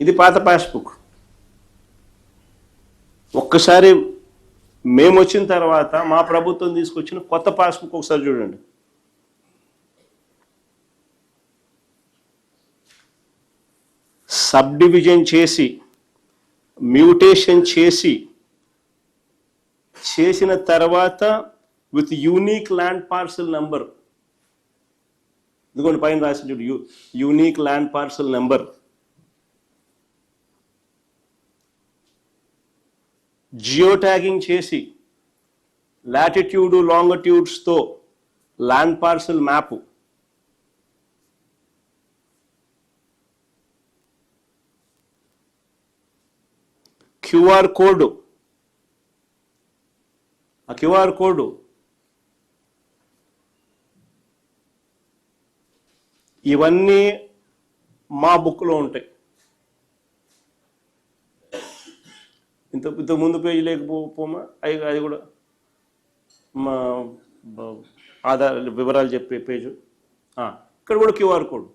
ఇది పాత పాస్బుక్. ఒక్కసారి మేము వచ్చిన తర్వాత మా ప్రభుత్వం తీసుకొచ్చిన కొత్త పాస్బుక్ ఒకసారి చూడండి. సబ్ డివిజన్ చేసి మ్యూటేషన్ చేసిన తర్వాత with unique land parcel number, ఇదిగోండి పైన రాసి చూడు, unique land parcel number, geo tagging చేసి లాటిట్యూడ్ లాంగిట్యూడ్స్తో land parcel map, QR code, ఆ క్యూఆర్ కోడ్ ఇవన్నీ మా బుక్లో ఉంటాయి. ఇంత ముందు పేజీ లేకపోమా అది కూడా మా ఆధార్ వివరాలు చెప్పే పేజు. ఇక్కడ కూడా క్యూఆర్ కోడ్.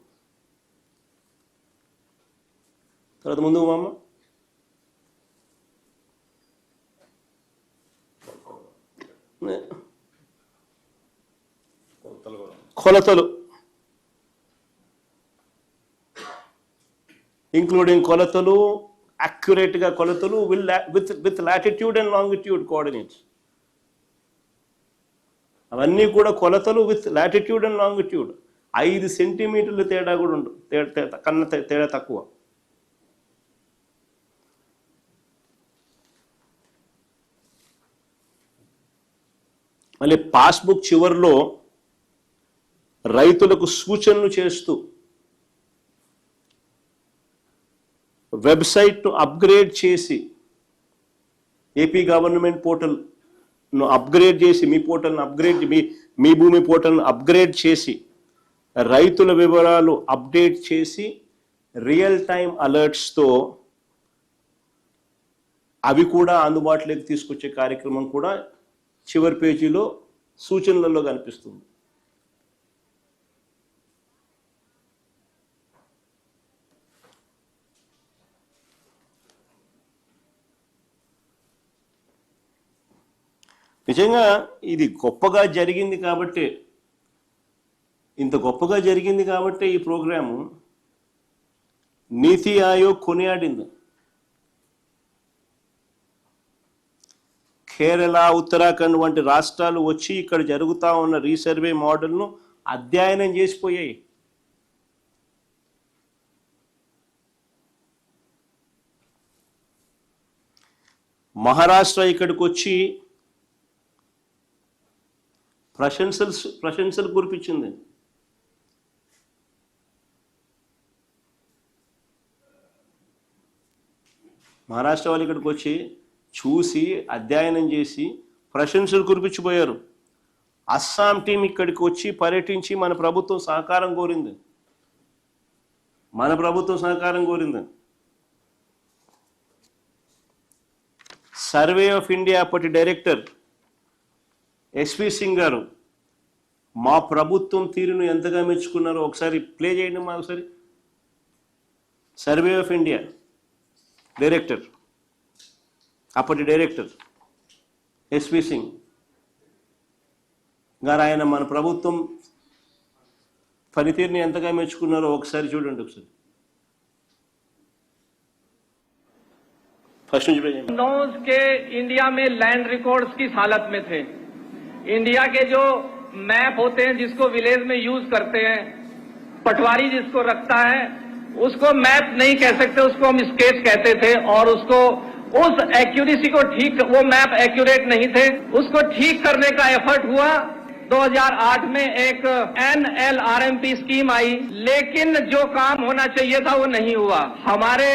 తర్వాత ముందుకు మామ, కొలతలు ఇంక్లూడింగ్ కొలతలు, అక్యురేట్గా కొలతలు with latitude and longitude coordinates. అవన్నీ కూడా కొలతలు విత్ లాటిట్యూడ్ అండ్ లాంగిట్యూడ్. 5 సెంటీమీటర్ల తేడా కూడా ఉండదు, కన్నా తేడా తక్కువ. మళ్ళీ పాస్బుక్ చివరిలో రైతులకు సూచనలు చేస్తూ వెబ్సైట్ను అప్గ్రేడ్ చేసి, ఏపీ గవర్నమెంట్ పోర్టల్ను అప్గ్రేడ్ చేసి, మీ పోర్టల్ను అప్గ్రేడ్, మీ భూమి పోర్టల్ను అప్గ్రేడ్ చేసి, రైతుల వివరాలు అప్డేట్ చేసి, రియల్ టైం అలర్ట్స్తో అవి కూడా అందుబాటులోకి తీసుకొచ్చే కార్యక్రమం కూడా చివరి పేజీలో సూచనలలో కనిపిస్తుంది. నిజంగా ఇది గొప్పగా జరిగింది కాబట్టి, ఇంత గొప్పగా జరిగింది కాబట్టి ఈ ప్రోగ్రాము నీతి ఆయోగ్ కొనియాడింది. కేరళ, ఉత్తరాఖండ్ వంటి రాష్ట్రాలు వచ్చి ఇక్కడ జరుగుతూ ఉన్న రీసర్వే మోడల్ను అధ్యయనం చేసిపోయాయి. మహారాష్ట్ర ఇక్కడికి వచ్చి ప్రశంసలు కురిపించింది. మహారాష్ట్ర వాళ్ళు ఇక్కడికి వచ్చి చూసి అధ్యయనం చేసి ప్రశంసలు కురిపించిపోయారు. అస్సాం టీం ఇక్కడికి వచ్చి పర్యటించి మన ప్రభుత్వం సహకారం కోరింది. సర్వే ఆఫ్ ఇండియా అప్పటి డైరెక్టర్ ఎస్వి సింగ్ గారు మా ప్రభుత్వం తీరును ఎంతగా మెచ్చుకున్నారో ఒకసారి ప్లే చేయండి మా ఒకసారి. సర్వే ఆఫ్ ఇండియా డైరెక్టర్, అప్పటి డైరెక్టర్ ఎస్వి సింగ్ గారు, ఆయన మన ప్రభుత్వం పనితీరుని ఎంతగా మెచ్చుకున్నారో ఒకసారి చూడండి. ఒకసారి फर्स्ट नोज के इंडिया में लैंड रिकॉर्ड्स किस हालत में थे। इंडिया के जो मैप होते हैं जिसको विलेज में यूज करते हैं, पटवारी जिसको रखता है उसको मैप नहीं कह सकते, उसको हम स्केच कहते थे। और उसको उस एक्यूरेसी को ठीक, वो मैप एक्यूरेट नहीं थे, उसको ठीक करने का एफर्ट हुआ। 2008 में एक NLRMP स्कीम आई, लेकिन जो काम होना चाहिए था वो नहीं हुआ। हमारे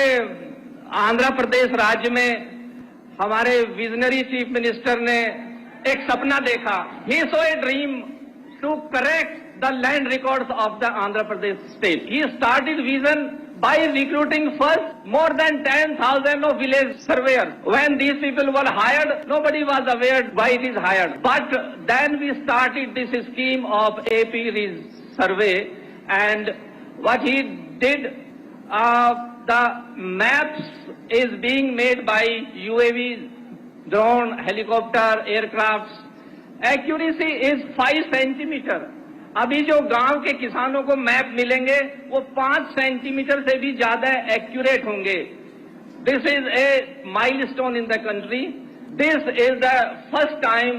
आंध्र प्रदेश राज्य में हमारे विजनरी चीफ मिनिस्टर ने एक सपना देखा। He saw a dream to correct the land records of the Andhra Pradesh state. He started vision by recruiting first more than 10,000 of village surveyors. When these people were hired, nobody was aware why it is hired. But then we started this scheme of AP survey, and what he did, the maps is being made by UAV, drone, helicopter, aircrafts. Accuracy is 5 centimeter. अभी जो गांव के किसानों को map मिलेंगे वो 5 centimetre से भी ज्यादा एक्यूरेट होंगे. This is a milestone in the country. This is the first time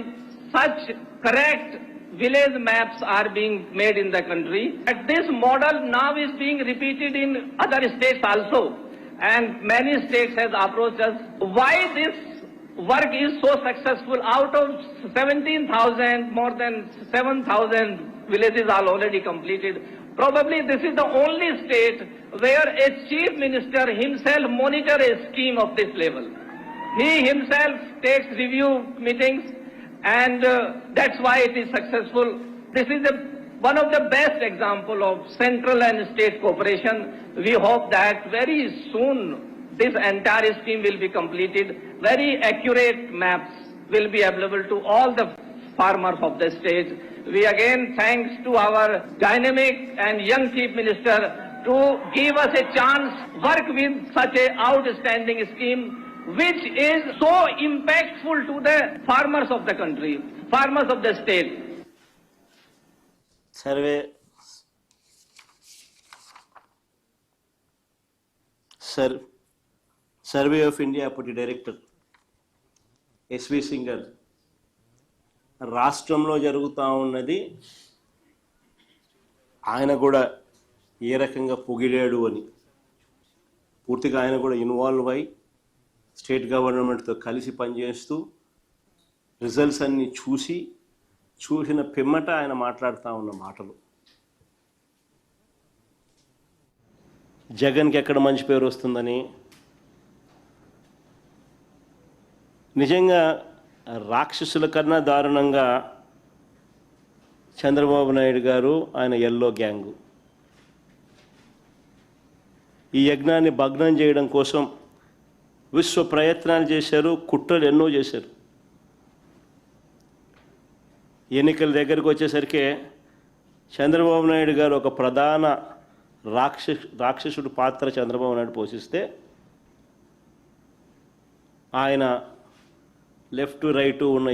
such correct village maps are being made in the country. And this model now is being repeated in other states also. And many states has approached us. Why this work is so successful? Out of 17,000, more than 7,000 villages are already completed. Probably this is the only state where a chief minister himself monitors a scheme of this level. He himself takes review meetings, and that's why it is successful. This is one of the best example of central and state cooperation. We hope that very soon this entire scheme will be completed. Very accurate maps will be available to all the farmers of the state. We again thanks to our dynamic and young chief minister to give us a chance work with such a outstanding scheme which is so impactful to the farmers of the country, farmers of the state. Survey of India అప్పటి director SV Singh గారు రాష్ట్రంలో జరుగుతూ ఉన్నది ఆయన కూడా ఏ రకంగా పొగిడాడు అని పూర్తిగా ఆయన కూడా ఇన్వాల్వ్ అయి స్టేట్ గవర్నమెంట్తో కలిసి పనిచేస్తూ రిజల్ట్స్ అన్నీ చూసిన పిమ్మట ఆయన మాట్లాడుతూ ఉన్న మాటలు జగన్కి ఎక్కడ మంచి పేరు వస్తుందని నిజంగా రాక్షసుల కన్నా దారుణంగా చంద్రబాబు నాయుడు గారు ఆయన ఎల్లో గ్యాంగు ఈ యజ్ఞాన్ని భగ్నం చేయడం కోసం విశ్వ ప్రయత్నాలు చేశారు, కుట్రలు ఎన్నో చేశారు. ఎన్నికల దగ్గరికి వచ్చేసరికి చంద్రబాబు నాయుడు గారు ఒక ప్రధాన రాక్షసుడు పాత్ర చంద్రబాబు నాయుడు పోషిస్తే ఆయన లెఫ్ట్ రైటు ఉన్న